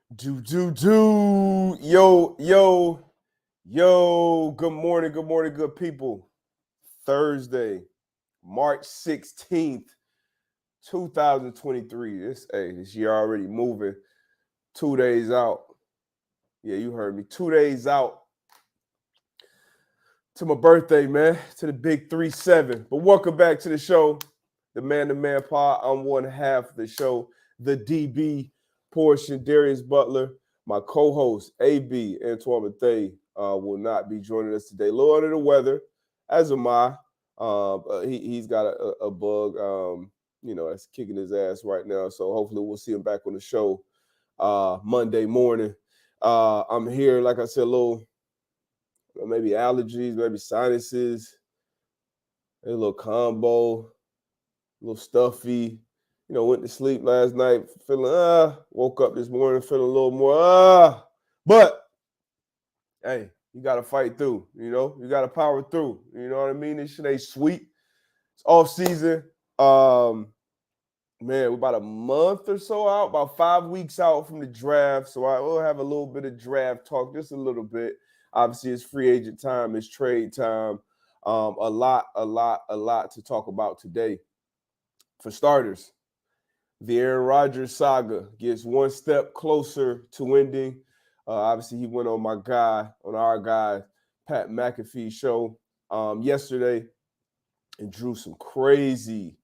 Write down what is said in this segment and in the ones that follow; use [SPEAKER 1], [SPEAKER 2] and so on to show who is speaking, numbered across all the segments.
[SPEAKER 1] Yo. Good morning, good people. Thursday, March 16th, 2023. This year already moving. 2 days out. Yeah, you heard me. 2 days out to my birthday, man. To the big 3-7. But welcome back to the show. The man pod. I'm one half of the show. The DB portion, Darius Butler. My co-host, AB, Antoine Bethea, will not be joining us today. A little under the weather, as am I. He's got a bug, that's kicking his ass right now. So hopefully we'll see him back on the show Monday morning. I'm here, like I said, a little, maybe allergies, maybe sinuses, a little combo, a little stuffy. Went to sleep last night feeling, woke up this morning feeling a little more, but hey, you got to fight through, you got to power through, you know what I mean? This shit ain't sweet. It's off season. Man, we're about a month or so out, about 5 weeks out from the draft. So I will have a little bit of draft talk, just a little bit. Obviously, it's free agent time, it's trade time. A lot to talk about today. For starters, the Aaron Rodgers saga gets one step closer to ending. Obviously, he went on our guy, Pat McAfee show yesterday and drew some crazy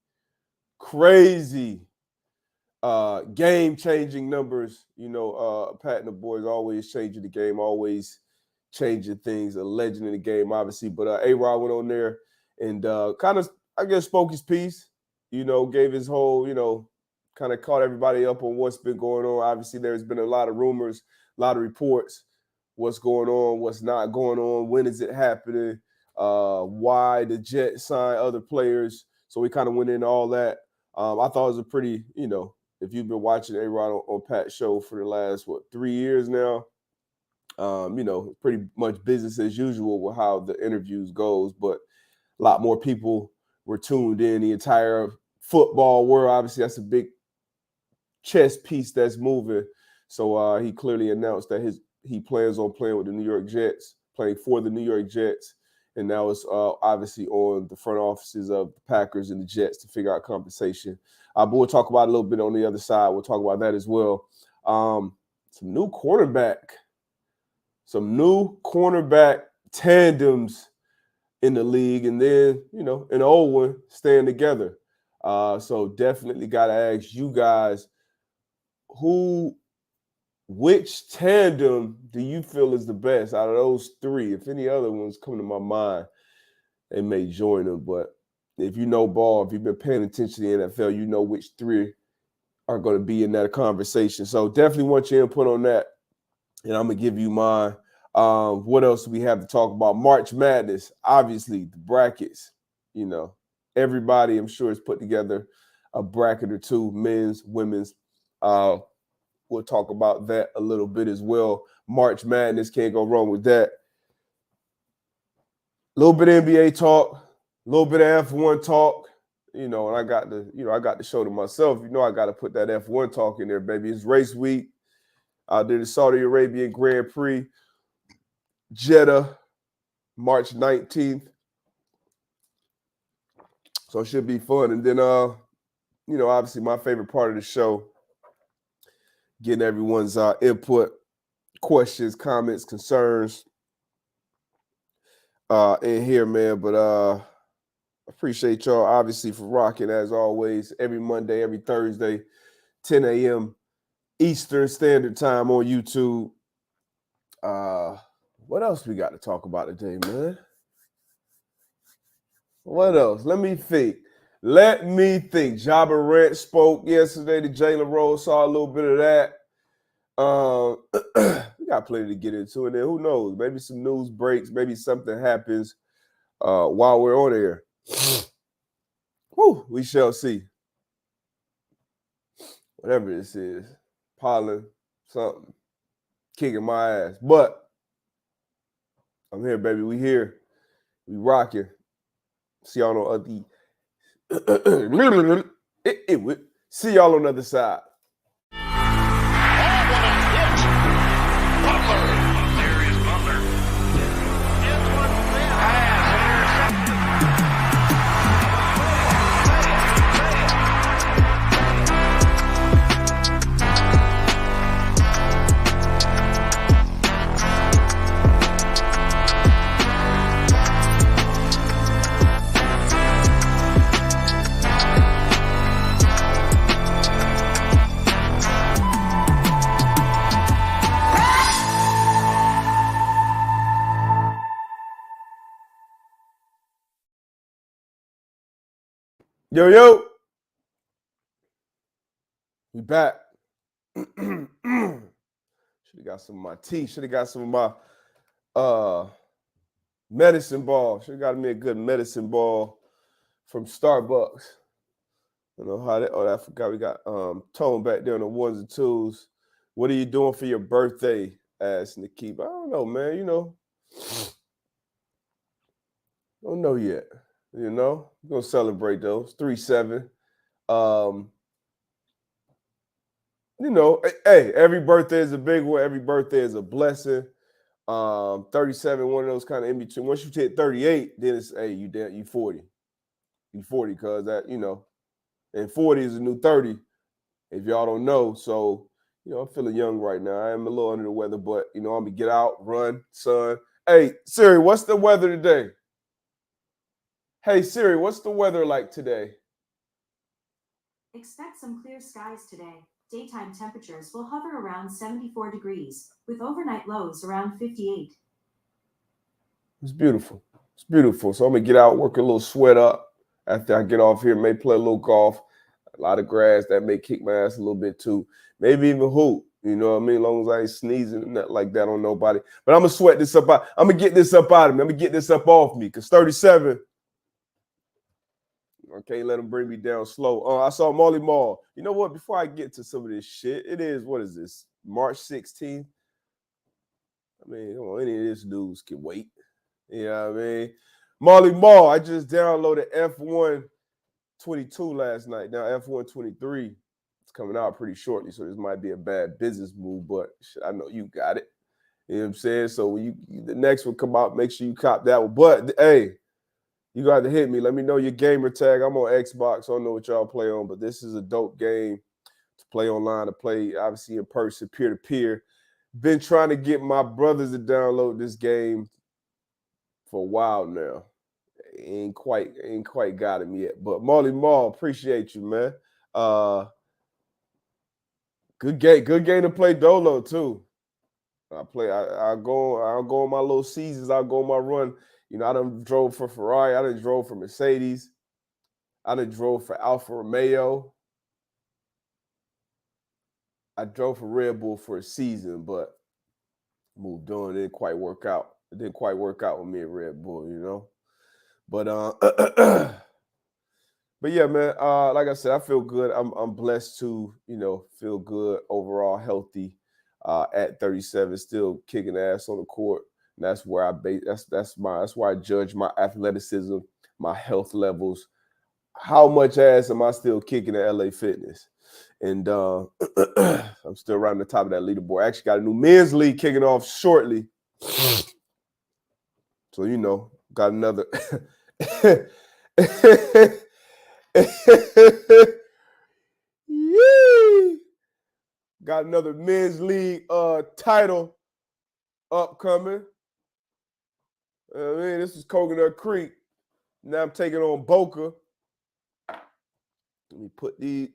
[SPEAKER 1] game-changing numbers. Pat and the boys always changing the game, always changing things, a legend in the game, obviously. But A-Rod went on there and kind of, I guess, spoke his piece, gave his whole, kind of caught everybody up on what's been going on. Obviously, there's been a lot of rumors, a lot of reports, what's going on, what's not going on, when is it happening, why the Jets sign other players. So we kind of went into all that. I thought it was a pretty, if you've been watching A-Rod on Pat's show for the last, 3 years now, pretty much business as usual with how the interviews goes, but a lot more people were tuned in. The entire football world, obviously, that's a big chess piece that's moving. So he clearly announced that he plans on playing with the New York Jets, playing for the New York Jets. And now it's obviously on the front offices of the Packers and the Jets to figure out compensation. But we'll talk about it a little bit on the other side. We'll talk about that as well. Some new cornerback tandems in the league. And then, an old one staying together. So definitely got to ask you guys, which tandem do you feel is the best out of those three? If any other ones come to my mind, they may join them. But if you know ball, if you've been paying attention to the NFL, you know which three are going to be in that conversation. So definitely want your input on that. And I'm going to give you mine. What else do we have to talk about? March Madness, obviously, the brackets. Everybody, I'm sure, has put together a bracket or two, men's, women's. We'll talk about that a little bit as well. March Madness, can't go wrong with that. A little bit of NBA talk, a little bit of F1 talk, and I got the show to myself. I got to put that F1 talk in there, baby. It's race week. I did the Saudi Arabian Grand Prix, Jeddah, March 19th. So it should be fun. And then, obviously my favorite part of the show, getting everyone's input, questions, comments, concerns in here, man. But appreciate y'all, obviously, for rocking, as always, every Monday, every Thursday, 10 a.m. Eastern Standard Time on YouTube. What else we got to talk about today, man? What else? Let me think. Ja Morant spoke yesterday to Jalen Rose. Saw a little bit of that. We got plenty to get into, and then who knows? Maybe some news breaks. Maybe something happens while we're on air. We shall see. Whatever this is, pollen, something, kicking my ass. But I'm here, baby. We here. We rocking. See y'all on the See y'all on the other side.
[SPEAKER 2] Oh, what a hit
[SPEAKER 1] Yo, yo. We back. Should have got some of my tea. Should have got some of my medicine ball. Should have got me a good medicine ball from Starbucks. You know how that? Oh, I forgot we got Tone back there on the ones and twos. What are you doing for your birthday? Asked Nikib. I don't know, man. Don't know yet. We're gonna celebrate those 3-7. Hey, every birthday is a big one. Every birthday is a blessing. 37, one of those kind of in between. Once you hit 38, then it's you 40. You 40, cause and 40 is a new 30. If y'all don't know, so I'm feeling young right now. I am a little under the weather, but I'm gonna get out, run, sun. Hey, Siri, what's the weather today? Hey, Siri, what's the weather like today?
[SPEAKER 2] Expect some clear skies today. Daytime temperatures will hover around 74 degrees, with overnight lows around 58.
[SPEAKER 1] It's beautiful. It's beautiful. So I'm going to get out, work a little sweat up. After I get off here, may play a little golf. A lot of grass. That may kick my ass a little bit too. Maybe even hoop. You know what I mean? As long as I ain't sneezing and nothing like that on nobody. But I'm going to sweat this up out. I'm going to get this up out of me. I'm going to get this up off me. Because 37, I can't let them bring me down slow. I saw Molly Mall. You know what? Before I get to some of this shit, what is this? March 16th? I mean, come on, any of this news can wait. You know what I mean? Molly Mall, I just downloaded F1 22 last night. Now F1 23 is coming out pretty shortly, so this might be a bad business move, but shit, I know you got it. You know what I'm saying? So when the next one come out, make sure you cop that one. But hey, you got to hit me. Let me know your gamer tag. I'm on Xbox. I don't know what y'all play on, but this is a dope game to play online, to play obviously in person, peer-to-peer. Been trying to get my brothers to download this game for a while now. Ain't quite got him yet. But Molly Mall, appreciate you, man. Good game to play Dolo too. I'll go on my little seasons, I'll go on my run. I done drove for Ferrari, I done drove for Mercedes, I done drove for Alfa Romeo. I drove for Red Bull for a season, but moved on. It didn't quite work out. It didn't quite work out with me at Red Bull, But but yeah, man. Like I said, I feel good. I'm blessed to feel good overall, healthy. At 37, still kicking ass on the court. And that's where I base. That's why I judge my athleticism, my health levels. How much ass am I still kicking at LA Fitness? And I'm still right on the top of that leaderboard. I actually got a new men's league kicking off shortly. So got another. Got another men's league title upcoming. This is Coconut Creek. Now I'm taking on Boca. Let me put these.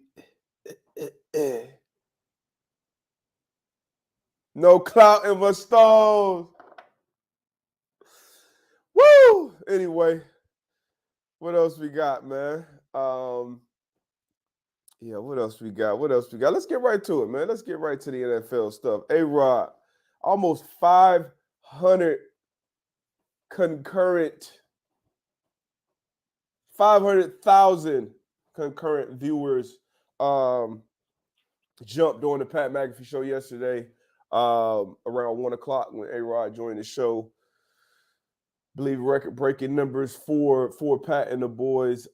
[SPEAKER 1] No clout in my stones. Woo! Anyway, what else we got, man? Yeah, what else we got? Let's get right to it, man. Let's get right to the NFL stuff. A-Rod, almost 500,000 concurrent viewers jumped on the Pat McAfee show yesterday around 1 o'clock when A-Rod joined the show. I believe record-breaking numbers for Pat and the boys.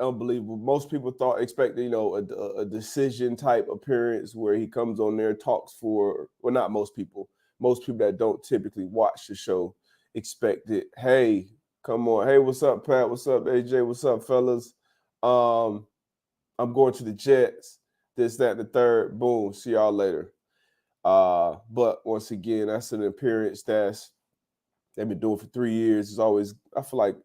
[SPEAKER 1] Unbelievable. Most people expected, a decision type appearance where he comes on there, talks for, well, not most people. Most people that don't typically watch the show expected, hey, come on. Hey, what's up, Pat? What's up, AJ? What's up, fellas? I'm going to the Jets. This, that, and the third. Boom. See y'all later. But once again, that's an appearance they've been doing for 3 years. It's always, I feel like,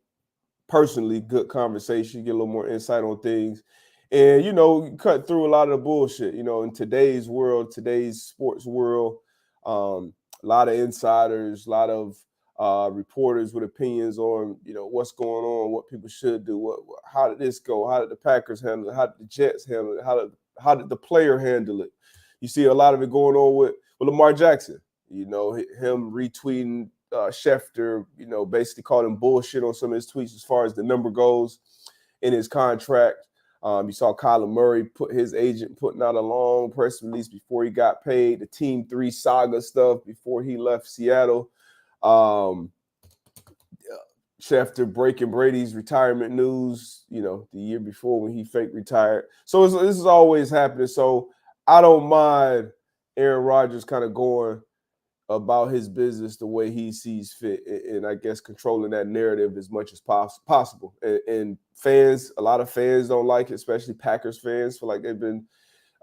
[SPEAKER 1] personally, good conversation, get a little more insight on things. And, cut through a lot of the bullshit, in today's world, today's sports world, a lot of insiders, a lot of reporters with opinions on, what's going on, what people should do, how did this go, how did the Packers handle it, how did the Jets handle it, how did the player handle it. You see a lot of it going on with Lamar Jackson. Him retweeting Schefter, basically called him bullshit on some of his tweets as far as the number goes in his contract. You saw Kyler Murray his agent putting out a long press release before he got paid, the Team 3 saga stuff before he left Seattle. Schefter breaking Brady's retirement news, the year before when he fake retired. So this is always happening. So I don't mind Aaron Rodgers kind of going about his business the way he sees fit, and I guess controlling that narrative as much as possible. And fans, a lot of fans don't like it, especially Packers fans, feel like they've been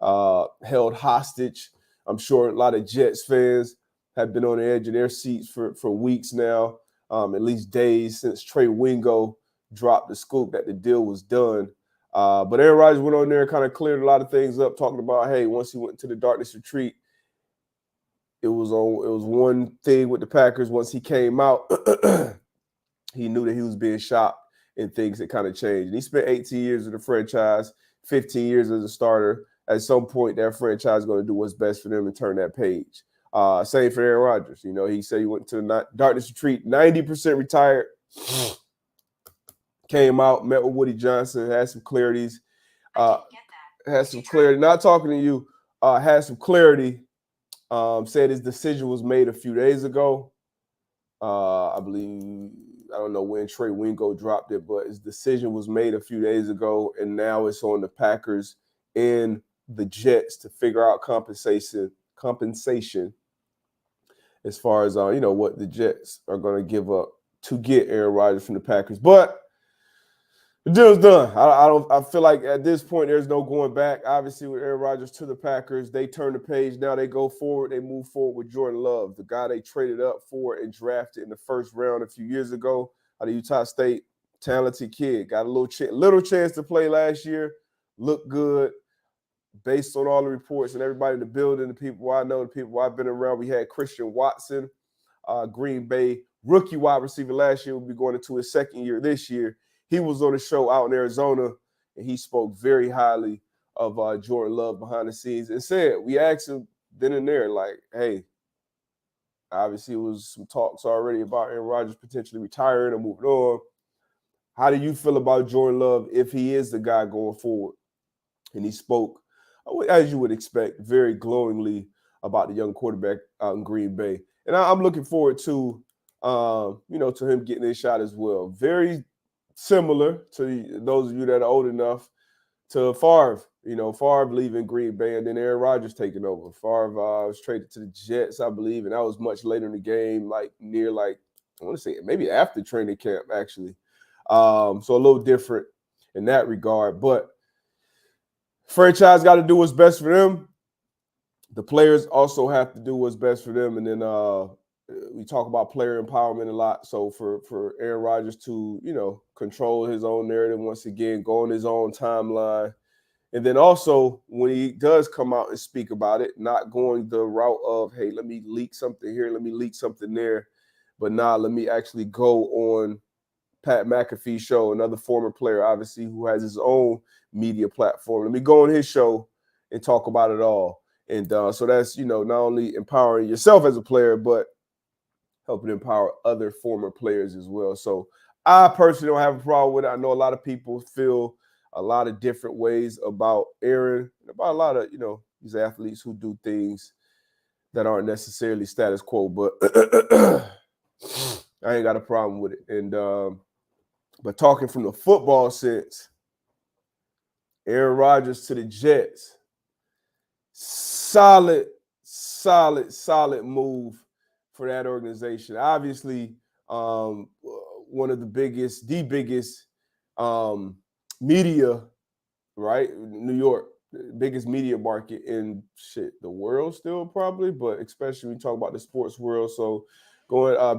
[SPEAKER 1] held hostage. I'm sure a lot of Jets fans have been on the edge of their seats for weeks now, at least days since Trey Wingo dropped the scoop that the deal was done. But Aaron Rodgers went on there and kind of cleared a lot of things up, talking about, hey, once he went to the darkness retreat, it was one thing with the Packers. Once he came out, he knew that he was being shopped and things had kind of changed. And he spent 18 years with the franchise, 15 years as a starter. At some point, that franchise is going to do what's best for them and turn that page. Same for Aaron Rodgers. He said he went to the darkness retreat, 90% retired, came out, met with Woody Johnson, had some clarities. Had some clarity. Not talking to you. Had some clarity. Said his decision was made a few days ago. I believe, I don't know when Trey Wingo dropped it, but his decision was made a few days ago, and now it's on the Packers and the Jets to figure out compensation as far as what the Jets are going to give up to get Aaron Rodgers from the Packers. But the deal's done. I feel like at this point there's no going back. Obviously, with Aaron Rodgers to the Packers, they turn the page. Now they go forward. They move forward with Jordan Love, the guy they traded up for and drafted in the first round a few years ago out of Utah State. Talented kid. Got a little chance to play last year. Looked good. Based on all the reports and everybody in the building, the people I know, the people I've been around, we had Christian Watson, Green Bay rookie wide receiver last year, will be going into his second year this year. He was on the show out in Arizona, and he spoke very highly of Jordan Love behind the scenes and said, we asked him then and there, like, hey, obviously it was some talks already about Aaron Rodgers potentially retiring or moving on. How do you feel about Jordan Love if he is the guy going forward? And he spoke, as you would expect, very glowingly about the young quarterback out in Green Bay. And I'm looking forward to, to him getting his shot as well. Very similar to those of you that are old enough to Favre. Favre leaving Green Bay and then Aaron Rodgers taking over. Favre was traded to the Jets, I believe, and that was much later in the game, I want to say maybe after training camp, actually. So a little different in that regard. But franchise got to do what's best for them. The players also have to do what's best for them. And then we talk about player empowerment a lot. So for Aaron Rodgers to, control his own narrative once again, go on his own timeline. And then also when he does come out and speak about it, not going the route of, hey, let me leak something here, let me leak something there. But let me actually go on Pat McAfee's show, another former player, obviously, who has his own media platform. Let me go on his show and talk about it all. And so that's, not only empowering yourself as a player, but helping empower other former players as well. So I personally don't have a problem with it. I know a lot of people feel a lot of different ways about Aaron, about a lot of, these athletes who do things that aren't necessarily status quo, but I ain't got a problem with it. And but talking from the football sense, Aaron Rodgers to the Jets, solid move for that organization. Obviously, one of the biggest media, right? New York, biggest media market in the world still probably, but especially when you talk about the sports world. So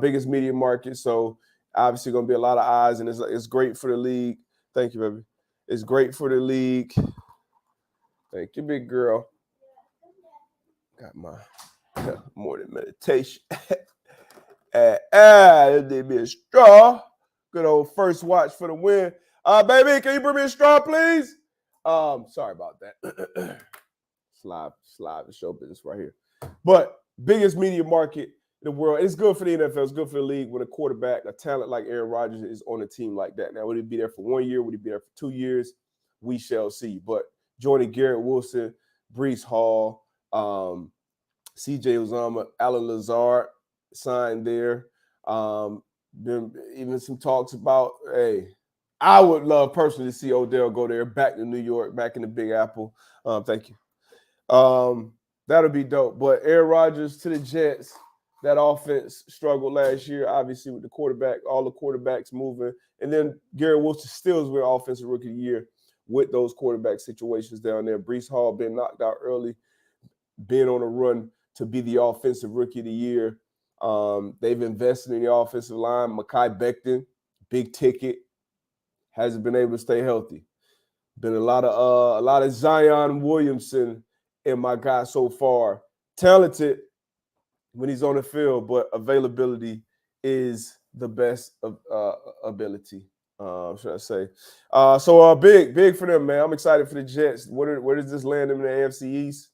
[SPEAKER 1] biggest media market. So obviously going to be a lot of eyes, and it's great for the league. Thank you, baby. It's great for the league. Thank you, big girl. Got my morning meditation. They be a straw. Good old first watch for the win. Baby, can you bring me a straw, please? Sorry about that. Slide the show business right here. But biggest media market in the world. It's good for the NFL. It's good for the league when a quarterback, a talent like Aaron Rodgers is on a team like that. Now, would he be there for 1 year? Would he be there for 2 years? We shall see. But joining Garrett Wilson, Breece Hall, C.J. Uzomah, Alan Lazard signed there. Been even some talks about, hey, I would love personally to see Odell go there, back to New York, back in the Big Apple. Thank you. That'll be dope. But Aaron Rodgers to the Jets, that offense struggled last year, obviously, with the quarterback, all the quarterbacks moving. And then Garrett Wilson still is with Offensive Rookie of the Year with those quarterback situations down there. Breece Hall been knocked out early, being on a run to be the Offensive Rookie of the Year. They've invested in the offensive line. Mekhi Becton, big ticket, hasn't been able to stay healthy. Been a lot of Zion Williamson in my guy so far. Talented when he's on the field, but availability is the best of ability, should I say. So big for them, man. I'm excited for the Jets. Where does this land them in the AFC East?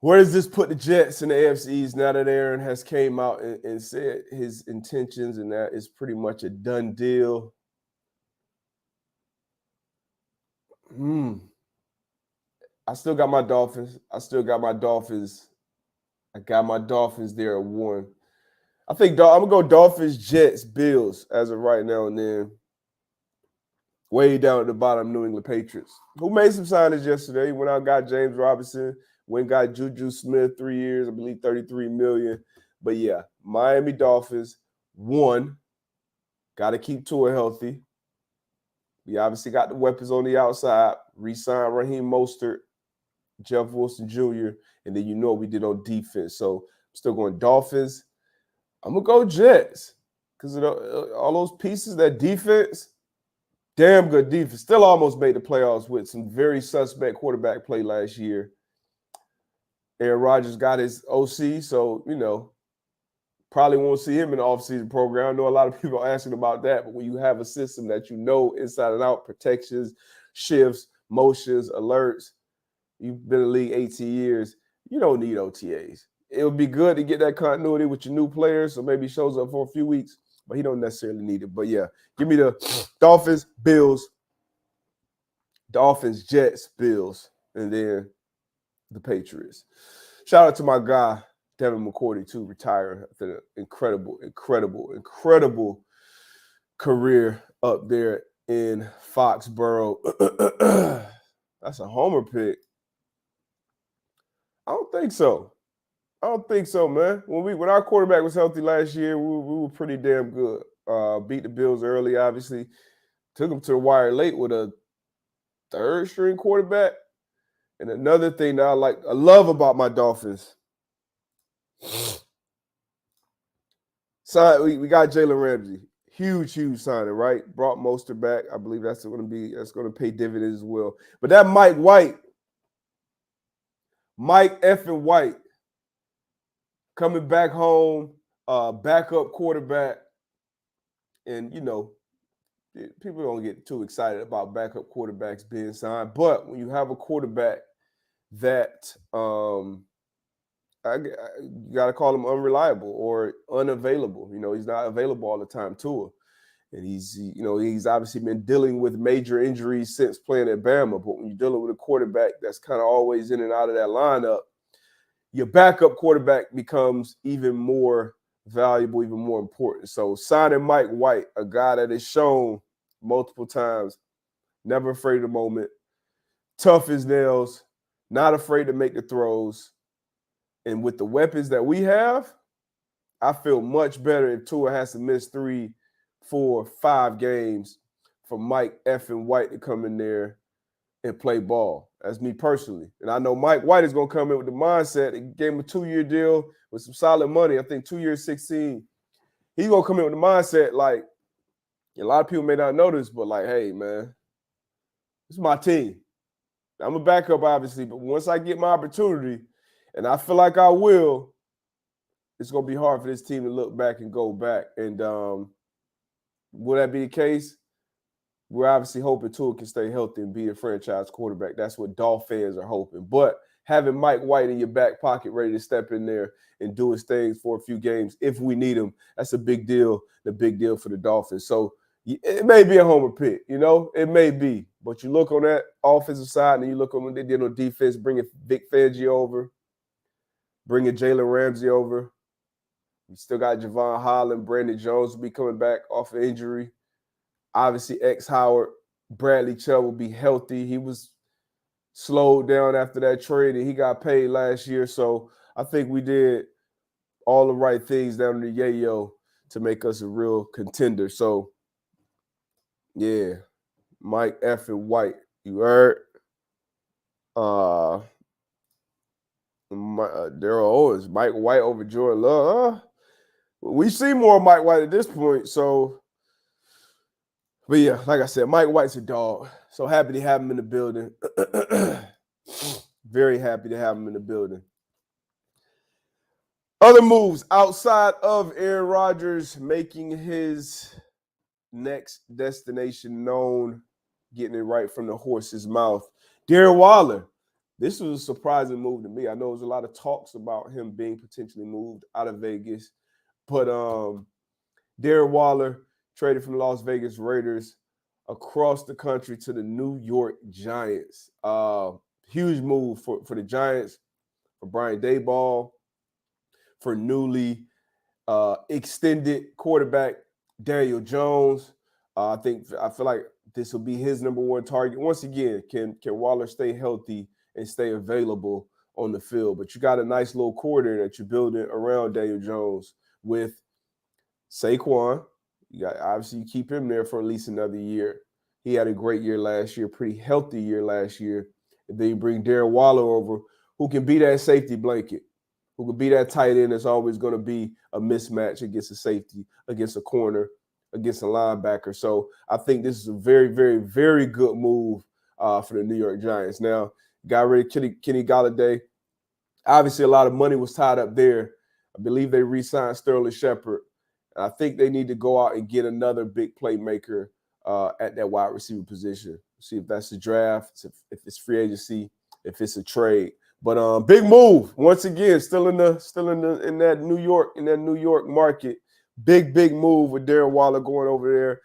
[SPEAKER 1] Where does this put the Jets in the AFC East now that Aaron has came out and said his intentions and that is pretty much a done deal? I still got my Dolphins. I got my Dolphins there at 1. I think I'm going to go Dolphins, Jets, Bills as of right now, and then way down at the bottom, New England Patriots, who made some signings yesterday. Went out and got James Robinson. Went and got Juju Smith, 3 years, I believe $33 million. But yeah, Miami Dolphins, 1. Got to keep Tua healthy. We obviously got the weapons on the outside. Re-signed Raheem Mostert, Jeff Wilson Jr., and then you know what we did on defense. So I'm still going Dolphins. I'm going to go Jets because all those pieces, that defense, damn good defense. Still almost made the playoffs with some very suspect quarterback play last year. Aaron Rodgers got his OC, so, probably won't see him in the offseason program. I know a lot of people are asking about that, but when you have a system that you know inside and out, protections, shifts, motions, alerts, you've been in the league 18 years, you don't need OTAs. It would be good to get that continuity with your new players, so maybe he shows up for a few weeks, but he don't necessarily need it. But, yeah, give me the Dolphins, Bills, Dolphins, Jets, Bills, and then the Patriots. Shout out to my guy, Devin McCourty, too, retiring after an incredible career up there in Foxborough. That's a homer pick. I don't think so, man. When our quarterback was healthy last year, we were pretty damn good. Beat the Bills early, obviously. Took them to the wire late with a third-string quarterback. And another thing that I love about my Dolphins, we got Jalen Ramsey. Huge signing, right? Brought Mostert back. I believe that's going to pay dividends as well. But that Mike effing White, coming back home, backup quarterback. And, people don't get too excited about backup quarterbacks being signed. But when you have a quarterback that you got to call him unreliable or unavailable. He's not available all the time, Tua. And he's obviously been dealing with major injuries since playing at Bama. But when you're dealing with a quarterback that's kind of always in and out of that lineup, your backup quarterback becomes even more valuable, even more important. So signing Mike White, a guy that has shown multiple times, never afraid of the moment, tough as nails, not afraid to make the throws. And with the weapons that we have, I feel much better if Tua has to miss 3, 4, 5 games for Mike effing White to come in there and play ball. That's me personally. And I know Mike White is going to come in with the mindset. He gave him a 2-year deal with some solid money. I think 2 years, 16. He's going to come in with the mindset like, a lot of people may not know this, but like, hey, man, this is my team. I'm a backup, obviously, but once I get my opportunity, and I feel like I will, it's going to be hard for this team to look back and go back. And will that be the case? We're obviously hoping Tua can stay healthy and be a franchise quarterback. That's what Dolph fans are hoping. But having Mike White in your back pocket ready to step in there and do his things for a few games if we need him, that's a big deal, the big deal for the Dolphins. So it may be a homer pick, it may be. But you look on that offensive side and you look on what they did on defense, bringing Vic Fangio over, bringing Jalen Ramsey over. You still got Javon Holland, Brandon Jones will be coming back off of injury. Obviously, Howard, Bradley Chubb will be healthy. He was slowed down after that trade, and he got paid last year. So I think we did all the right things down in the Yayo to make us a real contender. So, yeah, Mike F. and White, you heard? Daryl Owens, Mike White over Jordan Love. We see more Mike White at this point, so. But yeah, like I said, Mike White's a dog. So happy to have him in the building. Very happy to have him in the building. Other moves outside of Aaron Rodgers making his next destination known, getting it right from the horse's mouth. Darren Waller. This was a surprising move to me. I know there was a lot of talks about him being potentially moved out of Vegas. But Darren Waller traded from the Las Vegas Raiders across the country to the New York Giants. Huge move for the Giants, for Brian Daboll, for newly extended quarterback Daniel Jones. I feel like this will be his number one target. Once again, can Waller stay healthy and stay available on the field? But you got a nice little quarter that you're building around Daniel Jones with Saquon. Obviously, you keep him there for at least another year. He had a great year last year, pretty healthy year last year. And then you bring Darren Waller over, who can be that safety blanket, who can be that tight end that's always going to be a mismatch against a safety, against a corner, against a linebacker. So I think this is a very, very, very good move for the New York Giants. Now, got rid of Kenny Golladay. Obviously, a lot of money was tied up there. I believe they re-signed Sterling Shepard. I think they need to go out and get another big playmaker at that wide receiver position. See if that's the draft, if it's free agency, if it's a trade. But big move once again, still in that New York market. Big move with Darren Waller going over there.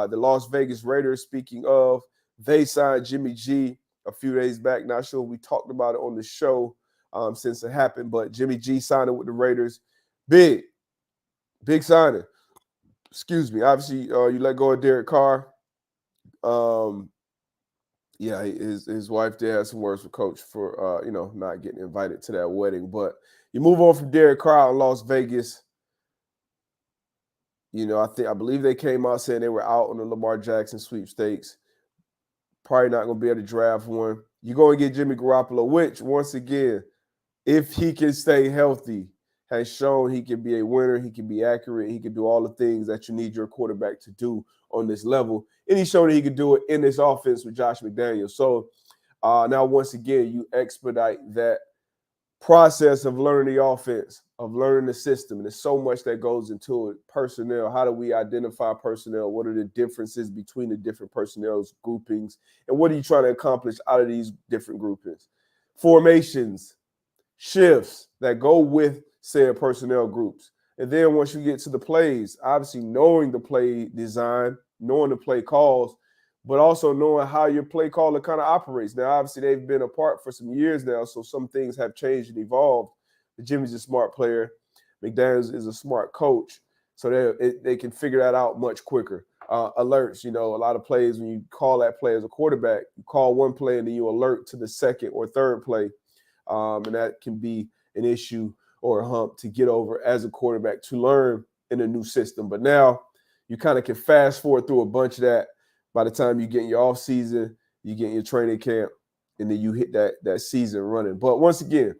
[SPEAKER 1] The Las Vegas Raiders. Speaking of, they signed Jimmy G a few days back. Not sure we talked about it on the show since it happened, but Jimmy G signed with the Raiders. Big signing. Excuse me. Obviously, you let go of Derek Carr. Yeah, his wife did have some words for Coach for not getting invited to that wedding. But you move on from Derek Carr in Las Vegas. I believe they came out saying they were out on the Lamar Jackson sweepstakes. Probably not going to be able to draft one. You're going to get Jimmy Garoppolo, which once again, if he can stay healthy, has shown he can be a winner, he can be accurate, he can do all the things that you need your quarterback to do on this level. And he's shown that he can do it in this offense with Josh McDaniels. So now, once again, you expedite that process of learning the offense, of learning the system. And there's so much that goes into it. Personnel, how do we identify personnel? What are the differences between the different personnel groupings? And what are you trying to accomplish out of these different groupings? Formations, shifts that go with said personnel groups. And then once you get to the plays, obviously knowing the play design, knowing the play calls, but also knowing how your play caller kind of operates. Now, obviously, they've been apart for some years now, so some things have changed and evolved. But Jimmy's a smart player. McDaniels is a smart coach, so they can figure that out much quicker. Alerts, a lot of plays, when you call that play as a quarterback, you call one play and then you alert to the second or third play. And that can be an issue or a hump to get over as a quarterback to learn in a new system. But now you kind of can fast forward through a bunch of that by the time you get in your off season, you get in your training camp, and then you hit that season running. But once again,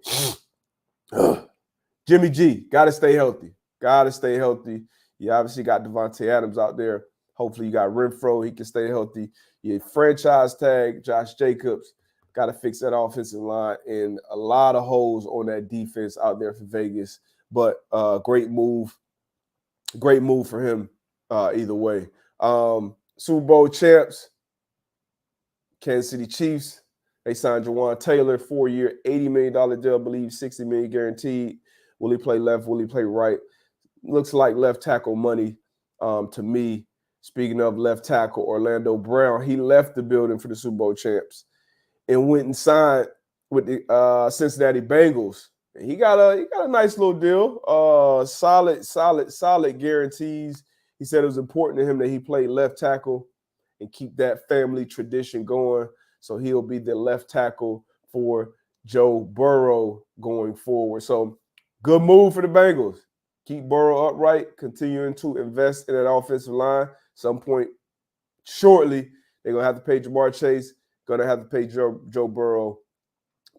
[SPEAKER 1] Jimmy G, got to stay healthy. Got to stay healthy. You obviously got Devontae Adams out there. Hopefully you got Renfro. He can stay healthy. You franchise tag Josh Jacobs. Got to fix that offensive line and a lot of holes on that defense out there for Vegas. but great move for him either way. Super Bowl champs, Kansas City Chiefs. They signed Jawan Taylor, 4-year, $80 million deal, I believe, $60 million guaranteed. Will he play left? Will he play right? Looks like left tackle money to me. Speaking of left tackle, Orlando Brown, he left the building for the Super Bowl champs and went and signed with the Cincinnati Bengals. And he got a nice little deal. Solid guarantees. He said it was important to him that he played left tackle and keep that family tradition going. So he'll be the left tackle for Joe Burrow going forward. So good move for the Bengals. Keep Burrow upright, continuing to invest in that offensive line. Some point shortly, they're going to have to pay Jamar Chase, going to have to pay Joe Burrow.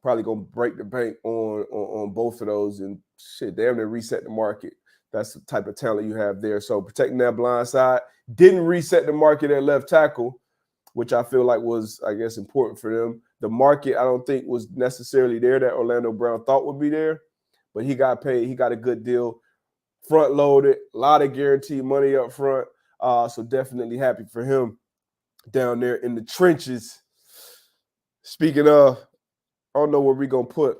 [SPEAKER 1] Probably going to break the bank on both of those and shit, damn near reset the market. That's the type of talent you have there. So protecting that blind side. Didn't reset the market at left tackle, which I feel like was, I guess, important for them. The market, I don't think, was necessarily there that Orlando Brown thought would be there, but he got paid. He got a good deal, front-loaded, a lot of guaranteed money up front. So definitely happy for him down there in the trenches. Speaking of, I don't know where we're going to put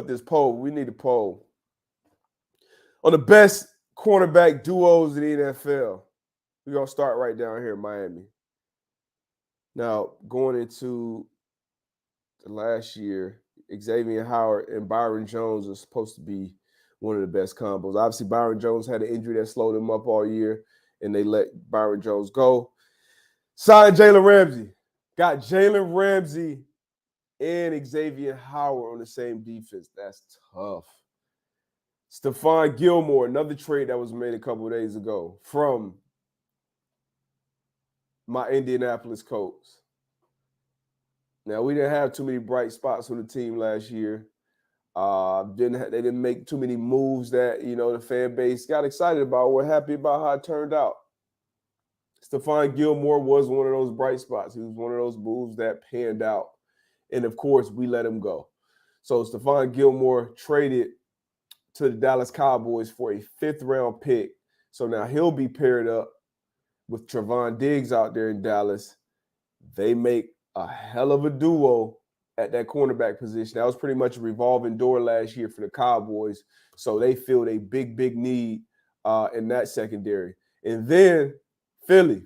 [SPEAKER 1] this poll. We need a poll on the best cornerback duos in the NFL. We're going to start right down here in Miami. Now, going into the last year, Xavier Howard and Byron Jones are supposed to be one of the best combos. Obviously, Byron Jones had an injury that slowed him up all year, and they let Byron Jones go. Signed Jalen Ramsey. Got Jalen Ramsey and Xavier Howard on the same defense. That's tough. Stephon Gilmore, another trade that was made a couple of days ago from my Indianapolis Colts. Now, we didn't have too many bright spots on the team last year. They didn't make too many moves that, the fan base got excited about. We're happy about how it turned out. Stephon Gilmore was one of those bright spots. He was one of those moves that panned out. And, of course, we let him go. So Stephon Gilmore traded to the Dallas Cowboys for a 5th-round pick. So now he'll be paired up with Trevon Diggs out there in Dallas. They make a hell of a duo at that cornerback position. That was pretty much a revolving door last year for the Cowboys. So they feel a big need in that secondary. And then Philly,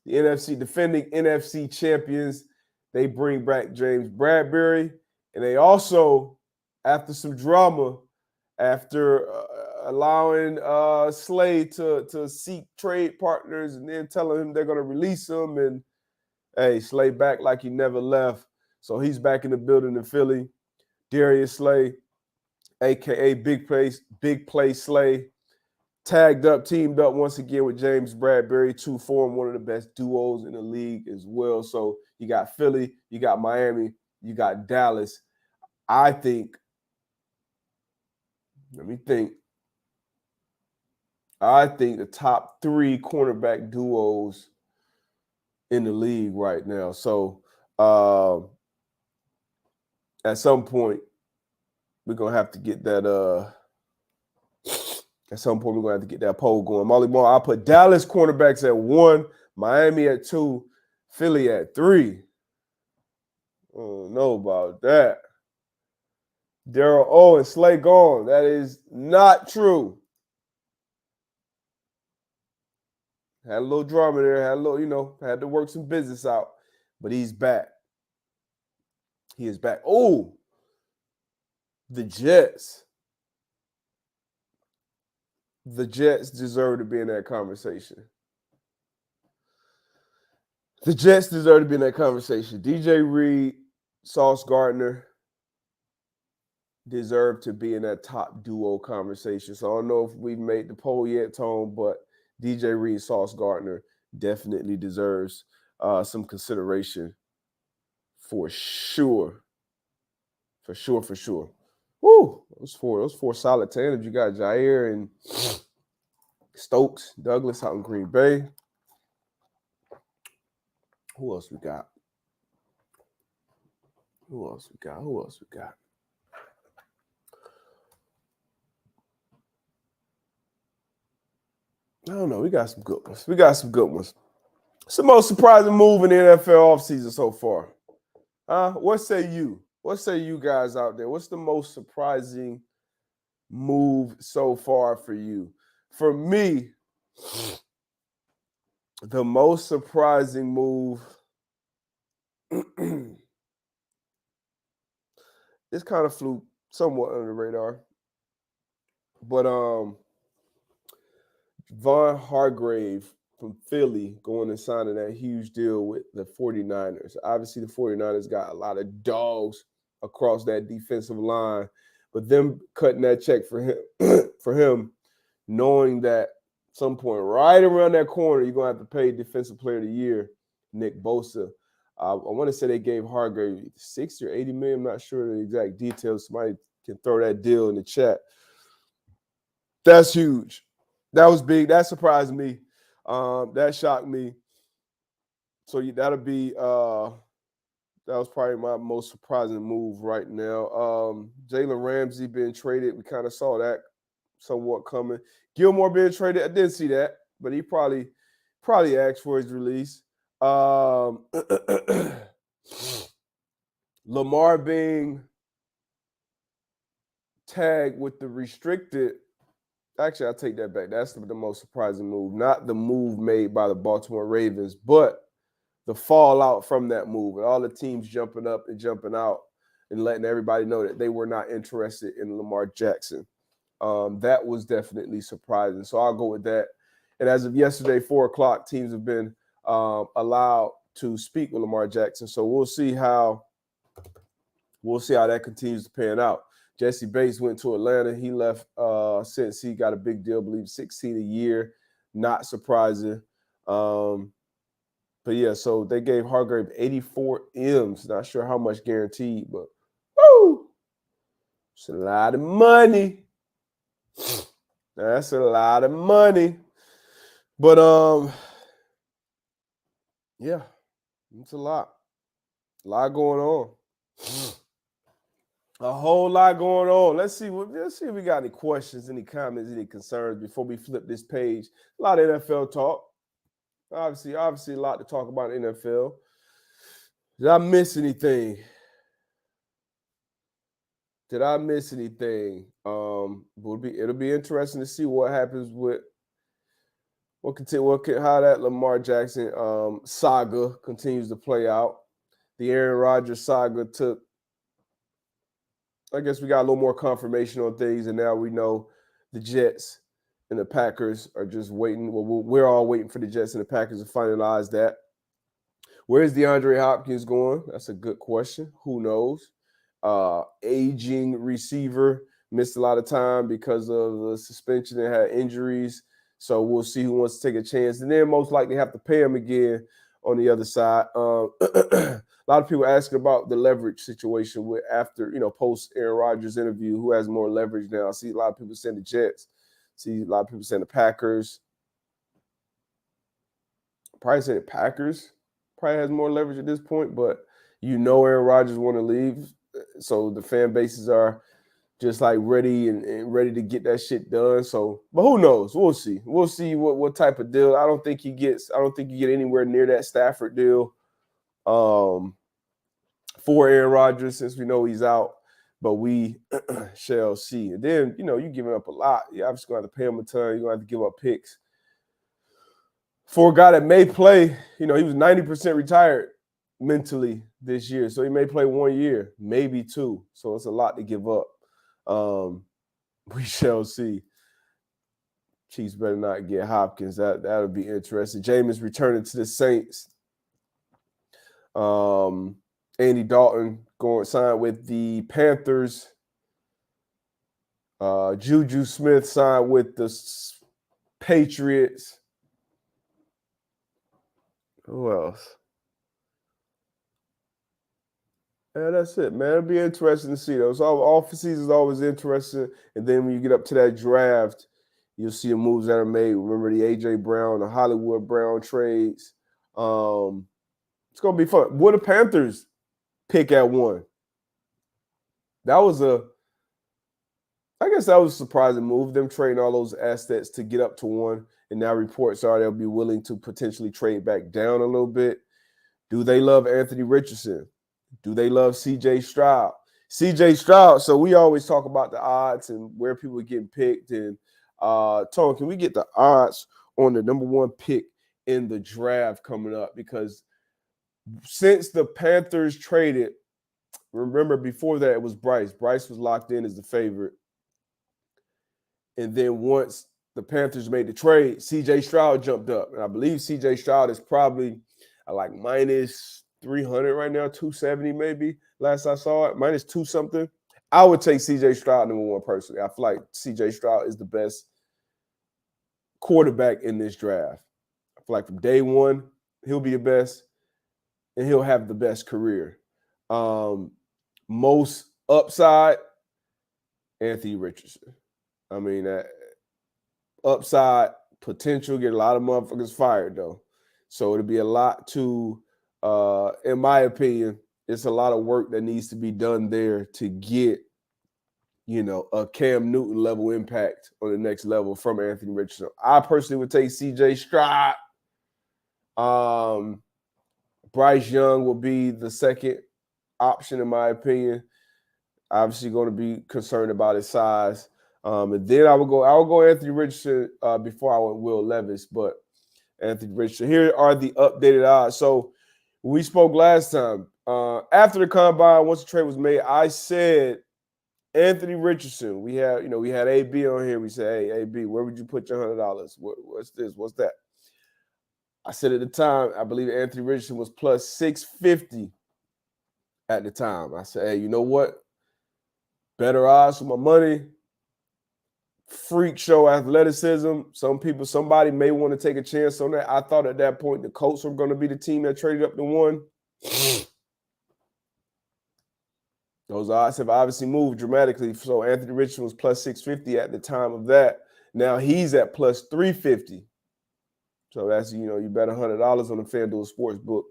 [SPEAKER 1] the defending NFC champions, they bring back James Bradbury. And they also, after some drama, after allowing Slay to seek trade partners and then telling him they're going to release him, and hey, Slay back like he never left. So he's back in the building in Philly. Darius Slay, a.k.a. Big Play Slay, teamed up once again with James Bradbury to form one of the best duos in the league as well. So you got Philly, you got Miami, you got Dallas. I think the top 3 cornerback duos in the league right now. So at some point, we're gonna have to get that. At some point, we're gonna have to get that poll going. Molly Moore, I'll put Dallas cornerbacks at 1, Miami at 2, Philly at 3. I don't know about that. Daryl Owen, Slay gone. That is not true. Had a little drama there. Had a little, had to work some business out. But he's back. He is back. Oh, the Jets. The Jets deserve to be in that conversation. DJ Reed, Sauce Gardner deserve to be in that top duo conversation. So I don't know if we've made the poll yet, Tone, but DJ Reed, Sauce Gardner definitely deserves some consideration for sure. For sure. Woo! Those four solid tandems. You got Jair and Stokes, Douglas out in Green Bay. Who else we got? Who else we got? Who else we got? I don't know. We got some good ones. It's the most surprising move in the NFL offseason so far. What say you? What say you guys out there? What's the most surprising move so far for you? For me, the most surprising move this kind of flew somewhat under the radar. But Von Hargrave from Philly going and signing that huge deal with the 49ers. Obviously, the 49ers got a lot of dogs across that defensive line, but them cutting that check for him, knowing that some point right around that corner, you're going to have to pay Defensive Player of the Year, Nick Bosa. I want to say they gave Hargrave 60 or 80 million. I'm not sure the exact details. Somebody can throw that deal in the chat. That's huge. That was big. That surprised me. That shocked me. So that'll be that was probably my most surprising move right now. Jalen Ramsey being traded. We kind of saw that somewhat coming. Gilmore being traded. I didn't see that, but he probably asked for his release. Lamar being tagged with the restricted. Actually, I'll take that back. That's the most surprising move. Not the move made by the Baltimore Ravens, but the fallout from that move and all the teams jumping up and jumping out and letting everybody know that they were not interested in Lamar Jackson. That was definitely surprising. So I'll go with that. And as of yesterday, 4 o'clock, teams have been allowed to speak with Lamar Jackson. So we'll see how that continues to pan out. Jesse Bates went to Atlanta. He left since he got a big deal, I believe 16 a year. Not surprising. But yeah, so they gave Hargrave 84 M's. Not sure how much guaranteed, but woo! It's a lot of money. That's a lot of money. But yeah, it's a lot. A lot going on. A whole lot going on. Let's see if we got any questions, any comments, any concerns before we flip this page. A lot of NFL talk. Obviously a lot to talk about in NFL. Did I miss anything? It'll be interesting to see what happens with how that Lamar Jackson saga continues to play out. The Aaron Rodgers saga took. I guess we got a little more confirmation on things, and now we know the Jets and the Packers are just waiting. Well, we're all waiting for the Jets and the Packers to finalize that. Where's DeAndre Hopkins going? That's a good question. Who knows? Aging receiver, missed a lot of time because of the suspension and had injuries. So we'll see who wants to take a chance. And then most likely have to pay him again on the other side. A lot of people asking about the leverage situation with after, post Aaron Rodgers interview, who has more leverage now. I see a lot of people saying the Jets. See a lot of people saying the Packers. Probably saying the Packers probably has more leverage at this point, but Aaron Rodgers want to leave. So the fan bases are just like ready and ready to get that shit done. So, but who knows? We'll see. We'll see what type of deal. I don't think you get anywhere near that Stafford deal for Aaron Rodgers, since we know he's out. But we shall see. And then, you're giving up a lot. You're obviously going to have to pay him a ton. You're going to have to give up picks. For a guy that may play, he was 90% retired mentally this year. So he may play 1 year, maybe 2. So it's a lot to give up. We shall see. Chiefs better not get Hopkins. That'll be interesting. Jameis returning to the Saints. Andy Dalton signed with the Panthers. Juju Smith signed with the Patriots. Who else? Yeah, that's it, man. It'll be interesting to see those. Off season is always interesting. And then when you get up to that draft, you'll see the moves that are made. Remember the A.J. Brown, the Hollywood Brown trades. It's going to be fun. Will the Panthers pick at 1? that was I guess that was a surprising move, them trading all those assets to get up to 1. And now reports are they'll be willing to potentially trade back down a little bit. Do they love Anthony Richardson? Do they love C.J. Stroud? C.J. Stroud, so we always talk about the odds and where people are getting picked. And Tone, can we get the odds on the number 1 pick in the draft coming up? Because since the Panthers traded, remember before that it was Bryce. Bryce was locked in as the favorite. And then once the Panthers made the trade, C.J. Stroud jumped up. And I believe C.J. Stroud is probably like minus 300 right now, 270 maybe, last I saw it, minus 2 something. I would take C.J. Stroud number 1 personally. I feel like C.J. Stroud is the best quarterback in this draft. I feel like from day 1, he'll be the best, and he'll have the best career. Most upside, Anthony Richardson. I mean, upside potential, get a lot of motherfuckers fired, though. So it'll be a lot to, in my opinion, it's a lot of work that needs to be done there to get, a Cam Newton level impact on the next level from Anthony Richardson. I personally would take C.J. Stroud. Bryce Young will be the second option, in my opinion. Obviously going to be concerned about his size. And then I would go Anthony Richardson before I went Will Levis, but Anthony Richardson. Here are the updated odds. So we spoke last time. After the combine, once the trade was made, I said Anthony Richardson. We had AB on here. We said, hey, AB, where would you put your $100? What's this? What's that? I said at the time, I believe Anthony Richardson was plus 650 at the time. I said, hey, you know what? Better odds for my money. Freak show athleticism. Somebody may want to take a chance on that. I thought at that point the Colts were going to be the team that traded up to 1. Those odds have obviously moved dramatically. So Anthony Richardson was plus 650 at the time of that. Now he's at plus 350. So that's, you bet $100 on the FanDuel Sportsbook,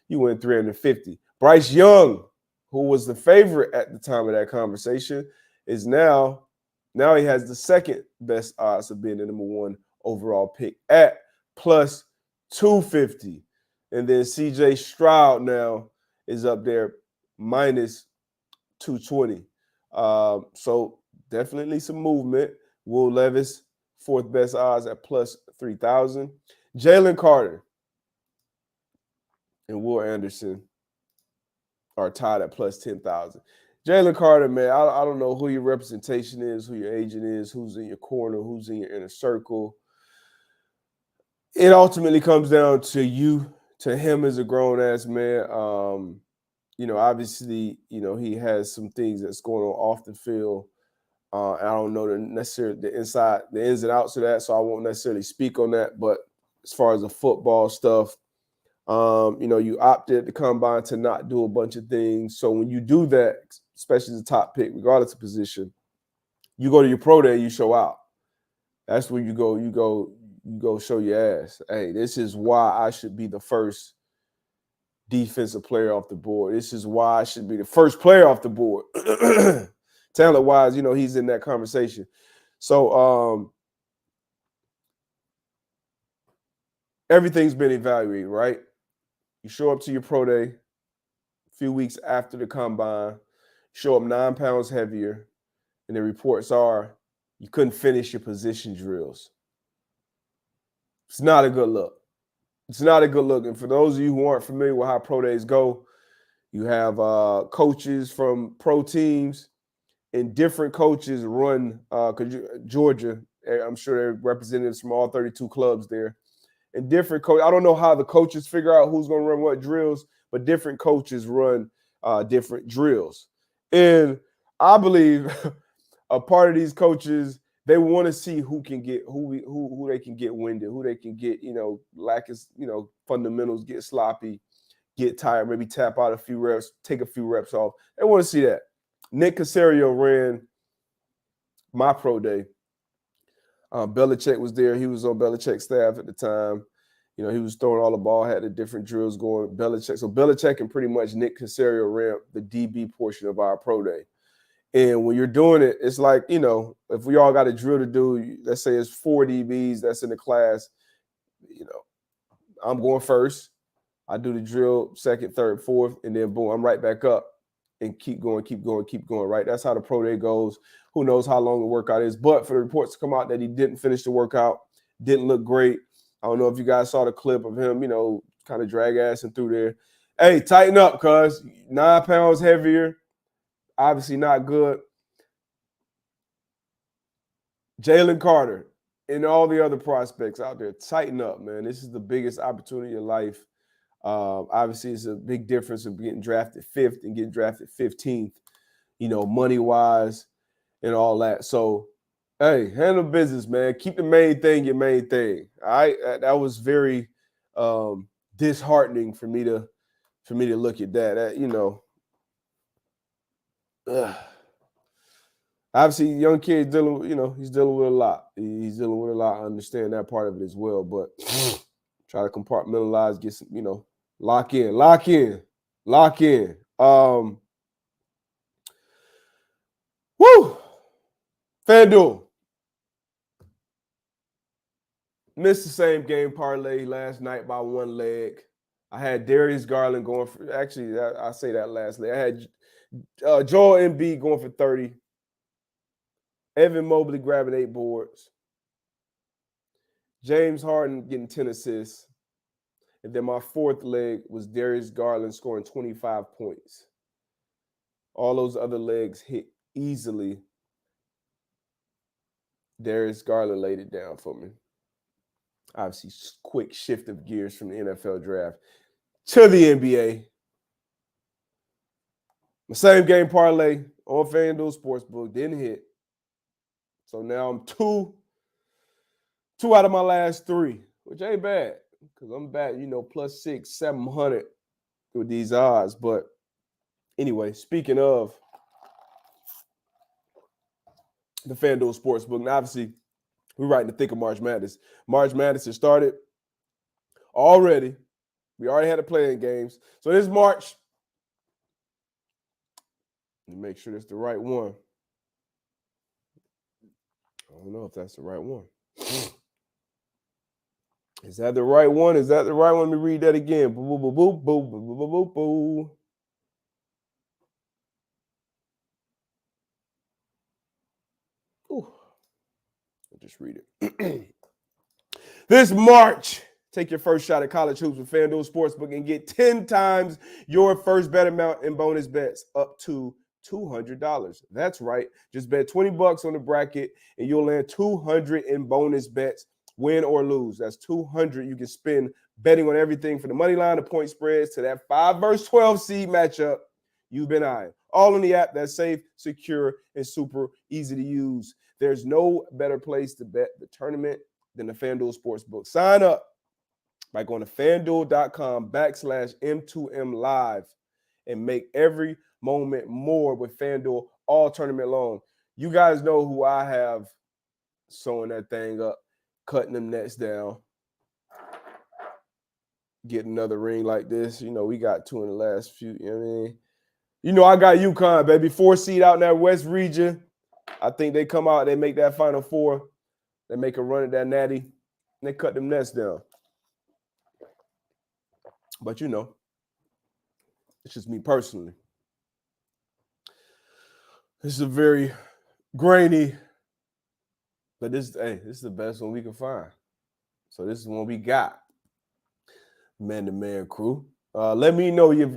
[SPEAKER 1] you win 350. Bryce Young, who was the favorite at the time of that conversation, is now he has the second best odds of being the number 1 overall pick at plus 250. And then C.J. Stroud now is up there minus 220. So definitely some movement. Will Levis, 4th best odds at plus 3,000. Jalen Carter and Will Anderson are tied at plus 10,000. Jalen Carter, man, I don't know who your representation is, who your agent is, who's in your corner, who's in your inner circle. It ultimately comes down to you, to him as a grown-ass man. Obviously, he has some things that's going on off the field. I don't know necessarily the ins and outs of that, so I won't necessarily speak on that. But as far as the football stuff, you opted at the combine to not do a bunch of things. So when you do that, especially as a top pick, regardless of position, you go to your pro day, you show out. That's where you go show your ass. Hey, this is why I should be the first defensive player off the board. This is why I should be the first player off the board. Talent-wise, he's in that conversation. So everything's been evaluated, right? You show up to your pro day a few weeks after the combine, show up 9 pounds heavier, and the reports are you couldn't finish your position drills. It's not a good look. It's not a good look. And for those of you who aren't familiar with how pro days go, you have coaches from pro teams, and different coaches run, because Georgia, I'm sure there are representatives from all 32 clubs there. And different coaches, I don't know how the coaches figure out who's going to run what drills, but different coaches run different drills. And I believe a part of these coaches, they want to see who can get who they can get winded, who they can get, lack fundamentals, get sloppy, get tired, maybe tap out a few reps, take a few reps off. They want to see that. Nick Caserio ran my pro day. Belichick was there. He was on Belichick's staff at the time. He was throwing all the ball, had the different drills going. Belichick and pretty much Nick Caserio ran the DB portion of our pro day. And when you're doing it, it's like, if we all got a drill to do, let's say it's 4 DBs that's in the class, I'm going first. I do the drill second, third, fourth, and then boom, I'm right back up and keep going, right? That's how the pro day goes. Who knows how long the workout is, but for the reports to come out that he didn't finish the workout, didn't look great. I don't know if you guys saw the clip of him, kind of drag assing through there. Hey, tighten up, cuz 9 pounds heavier, obviously not good. Jalen Carter and all the other prospects out there, tighten up, man. This is the biggest opportunity in life. Obviously, it's a big difference of getting drafted 5th and getting drafted 15th, money-wise and all that. So, hey, handle business, man. Keep the main thing your main thing. All right, that was very disheartening for me to look at that. Obviously, young kid dealing, he's dealing with a lot. He's dealing with a lot. I understand that part of it as well, but try to compartmentalize, get some, lock in. Woo! FanDuel. Missed the same game parlay last night by 1 leg. I had Darius Garland going for, actually, I say that last leg. I had Joel Embiid going for 30. Evan Mobley grabbing 8 boards. James Harden getting 10 assists. And then my 4th leg was Darius Garland scoring 25 points. All those other legs hit easily. Darius Garland laid it down for me. Obviously, quick shift of gears from the NFL draft to the NBA. The same game parlay on FanDuel Sportsbook didn't hit. So now I'm two out of my last 3, which ain't bad because I'm back, plus 600, 700 with these odds. But anyway, speaking of the FanDuel Sportsbook, and obviously we're right in the thick of March Madness. March Madness has started already. We already had the playing games. So this March, let me make sure that's the right one. I don't know if that's the right one. Is that the right one? Let me read that again. Boo, boo, boo, boo, boo, boo, boo, boo, boo. Ooh. I'll just read it. This March, take your first shot at college hoops with FanDuel Sportsbook and get 10 times your first bet amount in bonus bets up to $200. That's right. Just bet $20 on the bracket and you'll land $200 in bonus bets, win or lose. That's $200 you can spend betting on everything from the money line to point spreads to that 5 versus 12 seed matchup you've been eyeing. All in the app that's safe, secure, and super easy to use. There's no better place to bet the tournament than the FanDuel Sportsbook. Sign up by going to FanDuel.com/M2M Live and make every moment more with FanDuel all tournament long. You guys know who I have sewing that thing up, cutting them nets down, getting another ring like this. We got 2 in the last few, you know what I mean? I got UConn, baby. 4 seed out in that West region. I think they come out, they make that Final Four. They make a run at that natty, and they cut them nets down. But, it's just me personally. This is a very grainy, but this is the best one we can find. So this is one we got. Man-to-man crew. Let me know your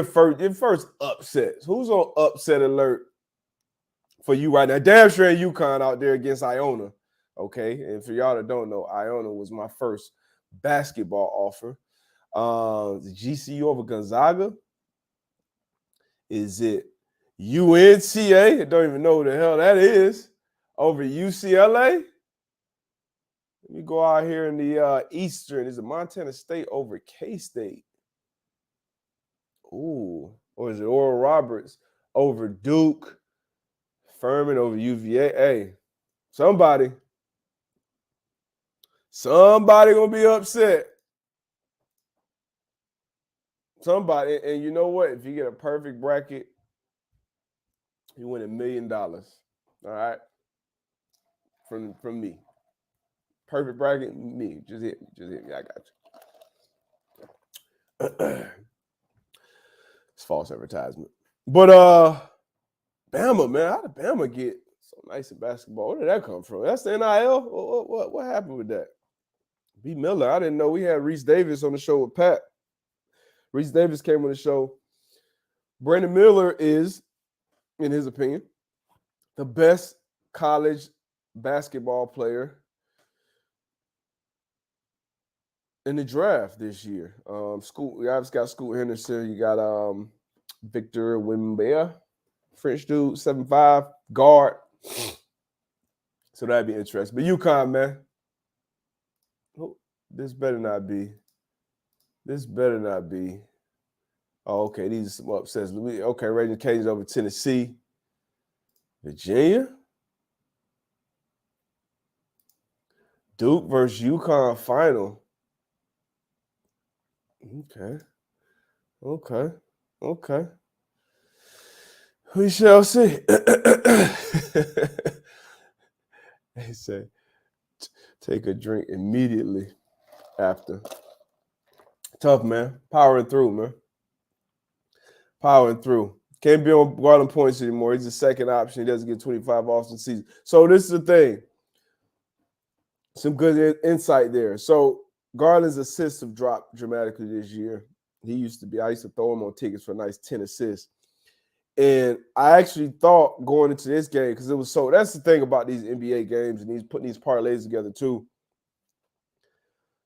[SPEAKER 1] first upsets. Who's on upset alert for you right now? Damn sure UConn out there against Iona. Okay, and for y'all that don't know, Iona was my first basketball offer. The GCU over Gonzaga? Is it UNCA? I don't even know who the hell that is. Over UCLA? Let me go out here in the Eastern. Is it Montana State over K-State? Ooh. Or is it Oral Roberts over Duke? Furman over UVA? Hey, somebody gonna be upset. Somebody, and you know what? If you get a perfect bracket You win $1 million. All right, from me. Perfect bracket, me. Just hit me. I got you. It's false advertisement. But Bama, man, how did Bama get so nice at basketball? Where did that come from? That's the NIL? What happened with that? B. Miller, I didn't know we had Reese Davis on the show with Pat. Reese Davis came on the show. Brandon Miller is, in his opinion, the best college basketball player in the draft this year. You obviously got Scoot Henderson. You got Victor Wembanyama, French dude, 7'5", guard. So that'd be interesting. But UConn, man. Oh, this better not be. Oh, okay. These are some upsets. Okay, Raging Cajuns over Tennessee. Virginia. Duke versus UConn final. Okay. We shall see. They say, take a drink immediately after. Tough, man. Powering through, man. Powering through. Can't be on Garland points anymore. He's the second option. He doesn't get 25 off the season. So this is the thing. Some good insight there. So Garland's assists have dropped dramatically this year. I used to throw him on tickets for a nice 10 assists. And I actually thought going into this game, because that's the thing about these NBA games and putting these parlays together too.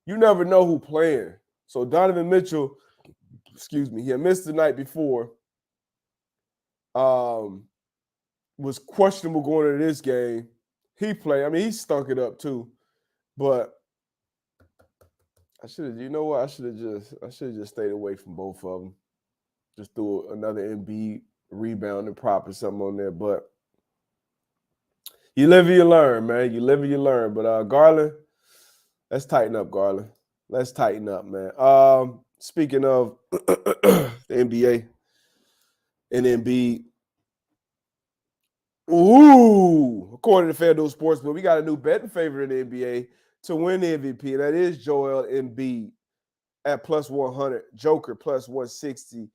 [SPEAKER 1] You never know who's playing. So Donovan Mitchell, he had missed the night before. Was questionable going into this game. He played. I mean, he stunk it up too. But I should have just stayed away from both of them. Just threw another Embiid rebound and prop or something on there. But you live and you learn, man. You live and you learn. But Garland, let's tighten up, Garland. Let's tighten up, man. Speaking of the NBA and Embiid, according to FanDuel Sportsbook, we got a new betting favorite in the NBA to win the MVP, and that is Joel Embiid at plus 100, Joker plus 160,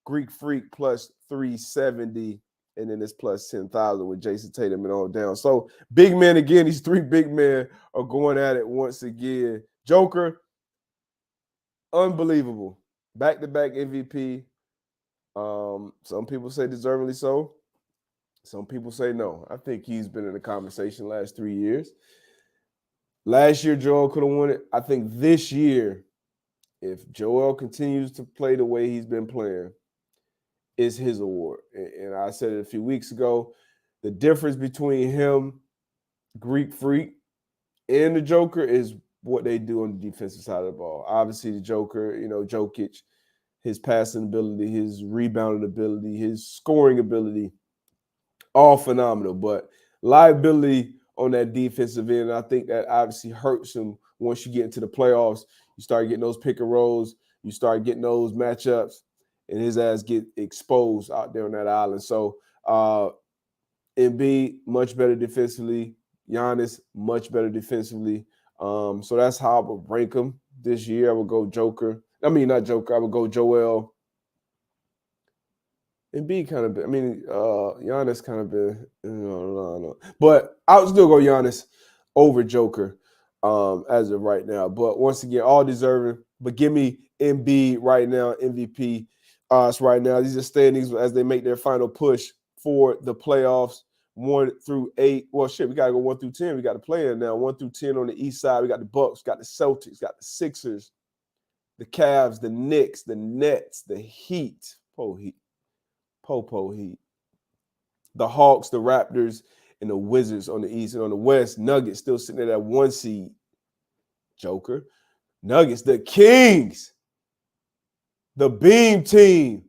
[SPEAKER 1] Greek Freak plus 370, and then it's plus 10,000 with Jason Tatum and on down. So big men again, these three big men are going at it once again. Joker, unbelievable. Back-to-back MVP. Some people say deservedly so. Some people say no. I think he's been in the conversation the last 3 years. Last year, Joel could have won it. I think this year, if Joel continues to play the way he's been playing, it's his award. And I said it a few weeks ago, the difference between him, Greek Freak, and the Joker is what they do on the defensive side of the ball. Obviously, the Joker, Jokic, his passing ability, his rebounding ability, his scoring ability, all phenomenal. But liability on that defensive end, I think that obviously hurts him once you get into the playoffs. You start getting those pick and rolls. You start getting those matchups, and his ass get exposed out there on that island. So Embiid, much better defensively. Giannis, much better defensively. So that's how I would rank them this year. I would go Joker. I mean, not Joker. I would go Joel. Embiid kind of been, Giannis kind of been, no. But I would still go Giannis over Joker as of right now. But once again, all deserving. But give me Embiid right now, MVP. So right now, these are standings as they make their final push for the playoffs, 1 through 8. Well, shit, we got to go 1 through 10. We got to play in now. 1 through 10 on the east side. We got the Bucks, got the Celtics, got the Sixers, the Cavs, the Knicks, the Nets, the Heat. Popo Heat. The Hawks, the Raptors, and the Wizards on the east. And on the west, Nuggets still sitting at that 1 seed. Joker. Nuggets, the Kings. The Beam Team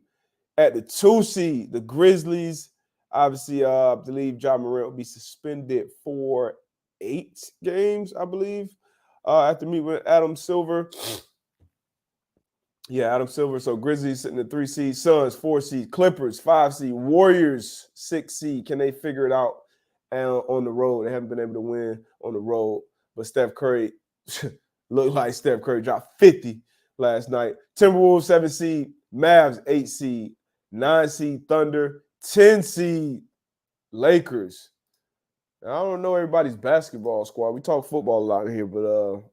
[SPEAKER 1] at the 2 seed. The Grizzlies. Obviously, I believe John Morant will be suspended for 8 games, I believe, after meeting with Adam Silver. Yeah, Adam Silver. So Grizzlies sitting at 3 seed, Suns 4 seed, Clippers 5 seed, Warriors 6 seed. Can they figure it out on the road? They haven't been able to win on the road, but Steph Curry looked like Steph Curry dropped 50 last night. Timberwolves 7 seed, Mavs 8 seed, 9 seed Thunder, 10 seed Lakers. Now, I don't know everybody's basketball squad. We talk football a lot in here, but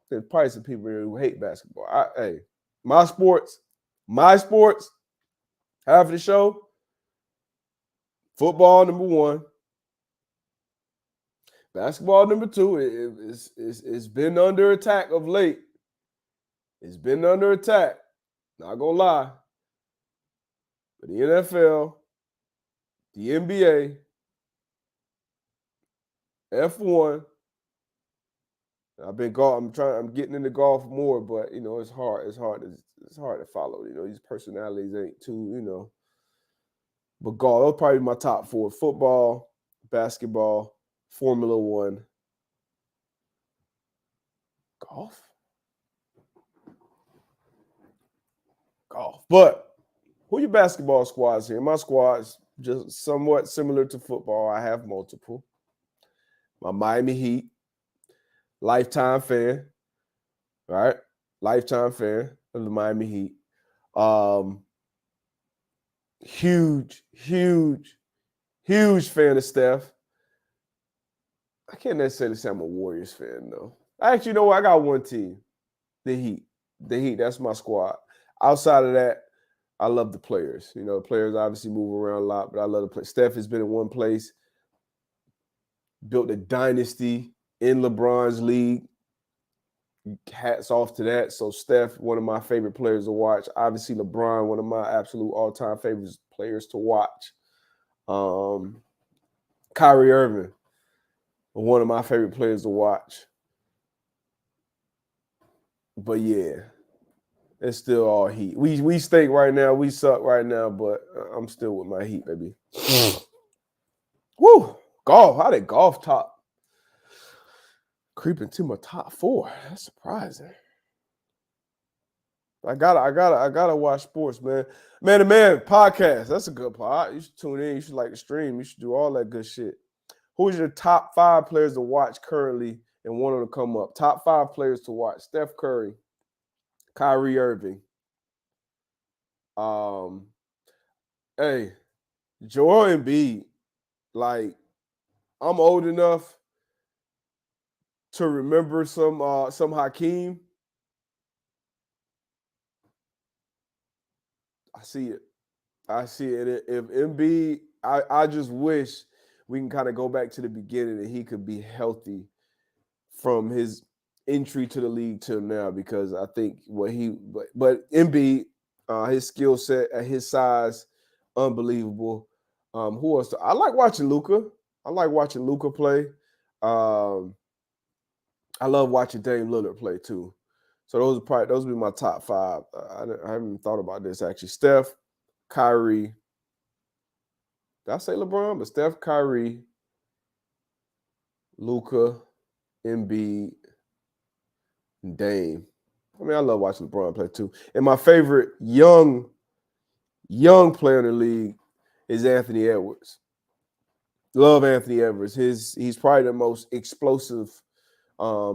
[SPEAKER 1] there's probably some people here who hate basketball. Hey, my sports, half of the show, football number 1, basketball number 2. It's been under attack of late. It's been under attack. Not gonna lie. But the NFL, the NBA, F1. I'm getting into golf more, but it's hard. It's hard to follow. These personalities ain't too. But golf, those probably my top 4: football, basketball, Formula One, golf. But who your basketball squads here? My squad's just somewhat similar to football. I have multiple. My Miami Heat, lifetime fan, right? Lifetime fan of the Miami Heat. Huge fan of Steph. I can't necessarily say I'm a Warriors fan, though. Actually, what? I got one team, the Heat. The Heat, that's my squad. Outside of that, I love the players. The players obviously move around a lot, but I love the play. Steph has been in one place, built a dynasty in LeBron's league. Hats off to that. So Steph, one of my favorite players to watch. Obviously, LeBron, one of my absolute all-time favorite players to watch. Kyrie Irving, one of my favorite players to watch. But yeah, it's still all Heat. We stink right now. We suck right now, but I'm still with my Heat, baby. Woo! Golf. How did golf top creep into my top 4? That's surprising. I gotta watch sports, man. Man to Man podcast. That's a good pod. You should tune in. You should like the stream. You should do all that good shit. Who's your top 5 players to watch currently and want them to come up? Top 5 players to watch: Steph Curry, Kyrie Irving. Hey, Joel Embiid. Like, I'm old enough to remember some Hakeem. I see it. If Embiid, I just wish we can kind of go back to the beginning and he could be healthy from his entry to the league till now, because I think but Embiid, his skill set at his size, unbelievable. Who else? I like watching Luka. I like watching Luka play. I love watching Dame Lillard play too. So those would be my top 5. I haven't thought about this actually. Steph, Kyrie. Did I say LeBron? But Steph, Kyrie, Luka, Embiid, and Dame. I mean, I love watching LeBron play too. And my favorite young player in the league is Anthony Edwards. Love Anthony Edwards. He's probably the most explosive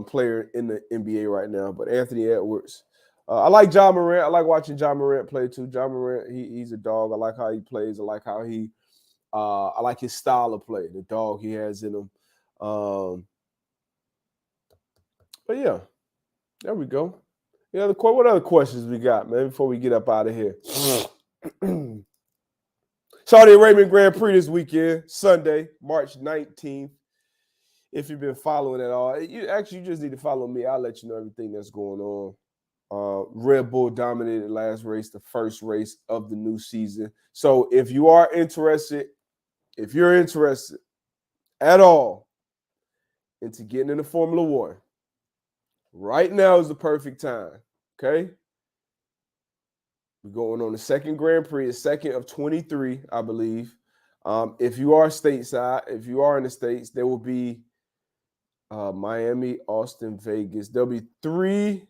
[SPEAKER 1] player in the NBA right now. But Anthony Edwards. I like Ja Morant. I like watching Ja Morant play too. Ja Morant, he's a dog. I like how he plays. I like how I like his style of play, the dog he has in him. But yeah, there we go. What other questions we got, man, before we get up out of here? Saudi Arabian Grand Prix this weekend, Sunday, March 19th. If you've been following at all, you just need to follow me. I'll let you know everything that's going on. Red Bull dominated last race, the first race of the new season. So if you're interested at all into getting into Formula One, right now is the perfect time, okay? We're going on the second Grand Prix, the second of 23, I believe. If you are stateside, if you are in the States, there will be Miami, Austin, Vegas. There'll be three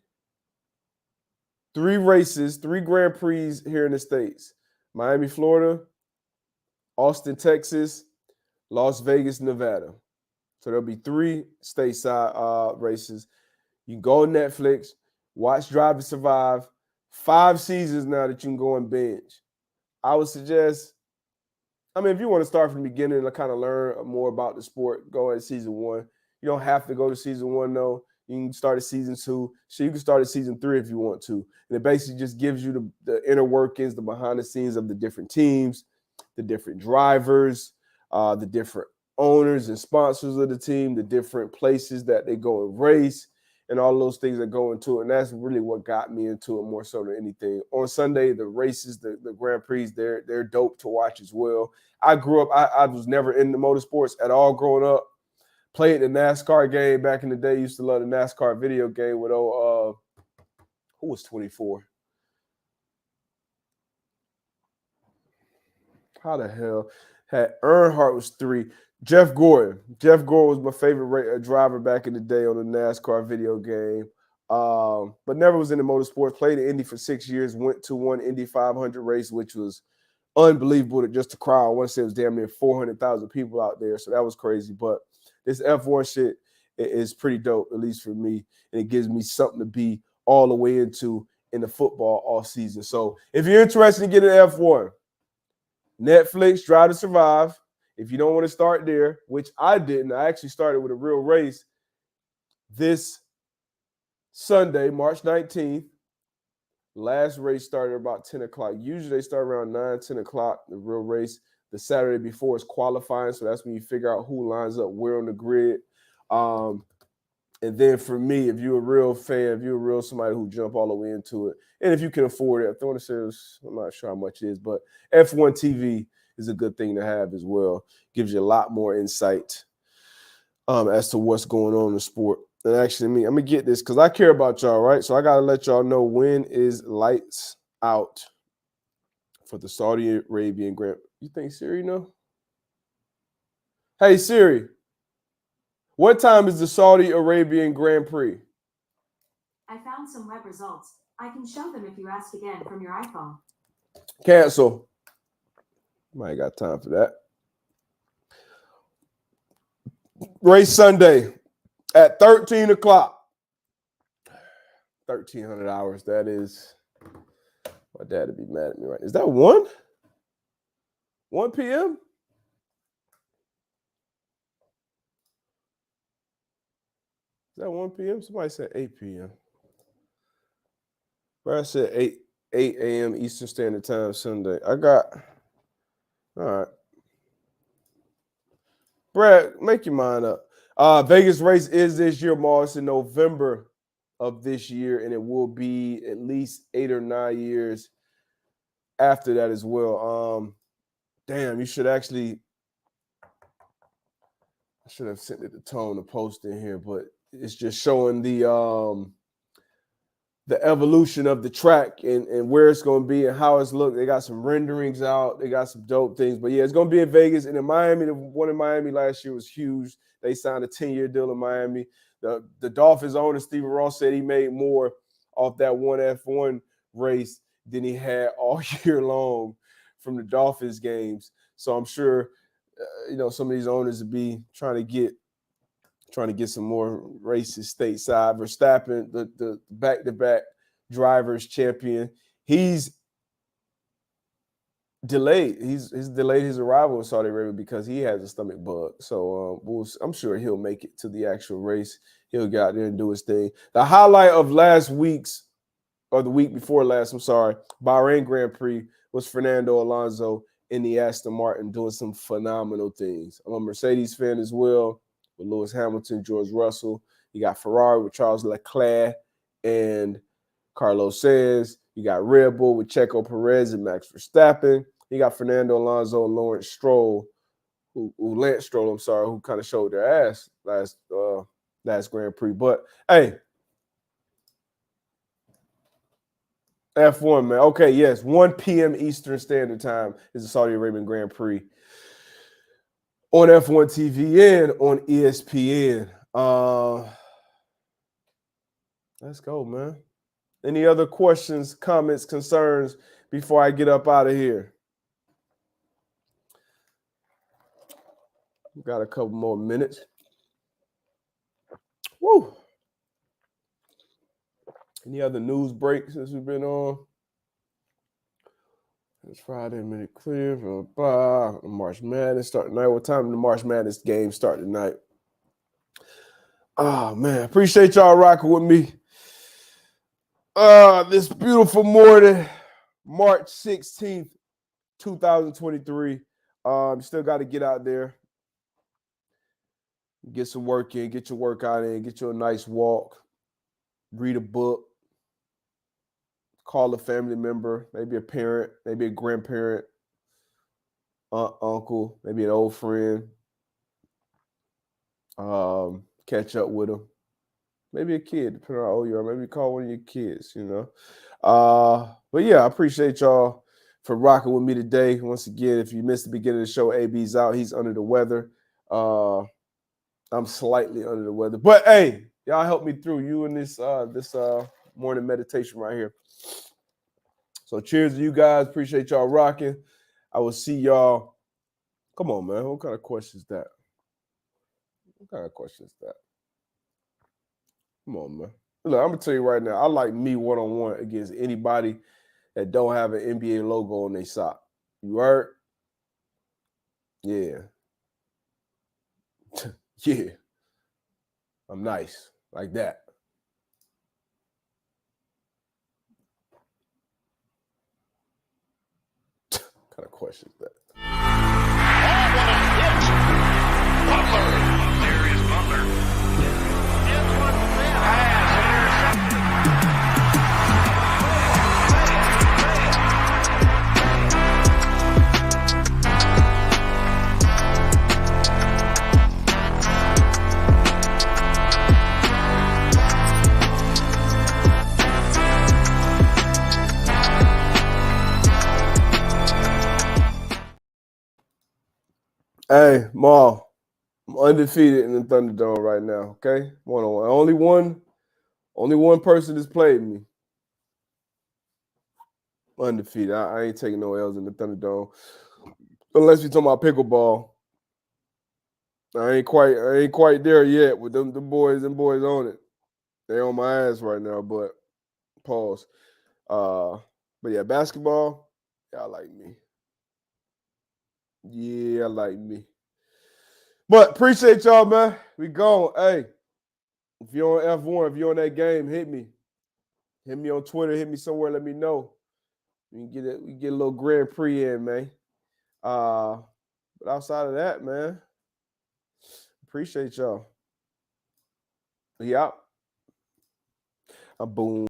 [SPEAKER 1] 3 races, 3 Grand Prix here in the States. Miami, Florida, Austin, Texas, Las Vegas, Nevada. So there'll be 3 stateside races. You can go on Netflix, watch Drive to Survive. 5 seasons now that you can go and binge. I would suggest, if you want to start from the beginning and kind of learn more about the sport, go at season 1. You don't have to go to season 1, though. You can start at season 2. So you can start at season 3 if you want to. And it basically just gives you the inner workings, the behind the scenes of the different teams, the different drivers, the different owners and sponsors of the team, the different places that they go and race, and all those things that go into it. And that's really what got me into it more so than anything. On Sunday, the races, the Grand Prix, they're dope to watch as well. I grew up, I was never into motorsports at all growing up. Played the NASCAR game back in the day. Used to love the NASCAR video game with who was 24? How the hell? Had Earnhardt was 3. Jeff Gordon. Jeff Gordon was my favorite driver back in the day on the NASCAR video game. But never was into motorsports. Played in Indy for 6 years. Went to one Indy 500 race, which was unbelievable to just a crowd. I want to say it was damn near 400,000 people out there. So that was crazy. But this F1 shit is pretty dope, at least for me. And it gives me something to be all the way into in the football off season. So if you're interested in getting F1, Netflix, Drive to Survive. If you don't want to start there, which I didn't, I actually started with a real race this Sunday, March 19th. Last race started about 10 o'clock. Usually they start around 9, 10 o'clock, the real race. The Saturday before is qualifying, so that's when you figure out who lines up where on the grid. And then for me, if you're a real fan, if you're a real somebody who jump all the way into it, and if you can afford it, I want to say I'm not sure how much it is, but F1 TV is a good thing to have as well. Gives you a lot more insight as to what's going on in the sport. And actually, I'm going to get this because I care about y'all, right? So I got to let y'all know when is lights out for the Saudi Arabian Grand. You think Siri know? Hey, Siri, what time is the Saudi Arabian Grand Prix?
[SPEAKER 2] I found some web results. I can show them if you ask again from your iPhone.
[SPEAKER 1] Cancel. I ain't got time for that. Race Sunday at 13 o'clock. 1,300 hours. That is, my dad would be mad at me right now. Is that 1? 1 p.m.? Is that 1 p.m.? Somebody said 8 p.m. Brad said 8 a.m. Eastern Standard Time Sunday. All right. Brad, make your mind up. Vegas race is this year, Mars, in November of this year, and it will be at least 8 or 9 years after that as well. Damn, you should actually, I should have sent it to Tone to post in here, but it's just showing the evolution of the track and where it's going to be and how it's looked. They got some renderings out. They got some dope things. But, yeah, it's going to be in Vegas. And in Miami, the one in Miami last year was huge. They signed a 10-year deal in Miami. The Dolphins owner, Stephen Ross, said he made more off that one F1 race than he had all year long from the Dolphins games. So I'm sure, some of these owners would be trying to get some more races stateside. Verstappen, the back-to-back drivers champion, he's delayed. He's delayed his arrival in Saudi Arabia because he has a stomach bug. So I'm sure he'll make it to the actual race. He'll get out there and do his thing. The highlight of the week before last, Bahrain Grand Prix was Fernando Alonso in the Aston Martin doing some phenomenal things. I'm a Mercedes fan as well, with Lewis Hamilton, George Russell. You got Ferrari with Charles Leclerc and Carlos Sainz. You got Red Bull with Checo Perez and Max Verstappen. You got Fernando Alonso and Lance Stroll, who kind of showed their ass last Grand Prix. But, hey, F1, man. Okay, yes, 1 p.m. Eastern Standard Time is the Saudi Arabian Grand Prix on F1 TV and on ESPN. Let's go, man. Any other questions, comments, concerns before I get up out of here? Got a couple more minutes. Woo. Any other news breaks since we've been on? It's Friday, minute clear. The March Madness start tonight. What time the March Madness game start tonight? Oh, man. Appreciate y'all rocking with me. This beautiful morning, March 16th, 2023. Still got to get out there, get some work in, get your workout in, get you a nice walk, read a book, call a family member, maybe a parent, maybe a grandparent, aunt, uncle, maybe an old friend. Catch up with them. Maybe a kid, depending on how old you are. Maybe call one of your kids, you know. But yeah, I appreciate y'all for rocking with me today. Once again, if you missed the beginning of the show, AB's out. He's under the weather. I'm slightly under the weather. But hey, y'all help me through you and this morning meditation right here. So cheers to you guys. Appreciate y'all rocking. I will see y'all. Come on, man. What kind of question is that? What kind of question is that? Come on, man. Look, I'm going to tell you right now, I like me one-on-one against anybody that don't have an NBA logo on their sock. You heard? Yeah. Yeah. I'm nice. Like that. What kind of question is that?
[SPEAKER 3] Darius Butler. Antoine Bethea
[SPEAKER 1] Hey, Ma, I'm undefeated in the Thunderdome right now, okay? One-on-one. Only one person has played me. Undefeated. I ain't taking no L's in the Thunderdome. Unless you're talking about pickleball. I ain't quite there yet with them boys on it. They on my ass right now, but pause. But yeah, basketball, y'all like me. Yeah, I like me. But appreciate y'all, man. We gone. Hey, if you're on F1, if you're on that game, hit me. Hit me on Twitter. Hit me somewhere. Let me know. We get a little Grand Prix in, man. But outside of that, man, appreciate y'all. Yeah. Boom.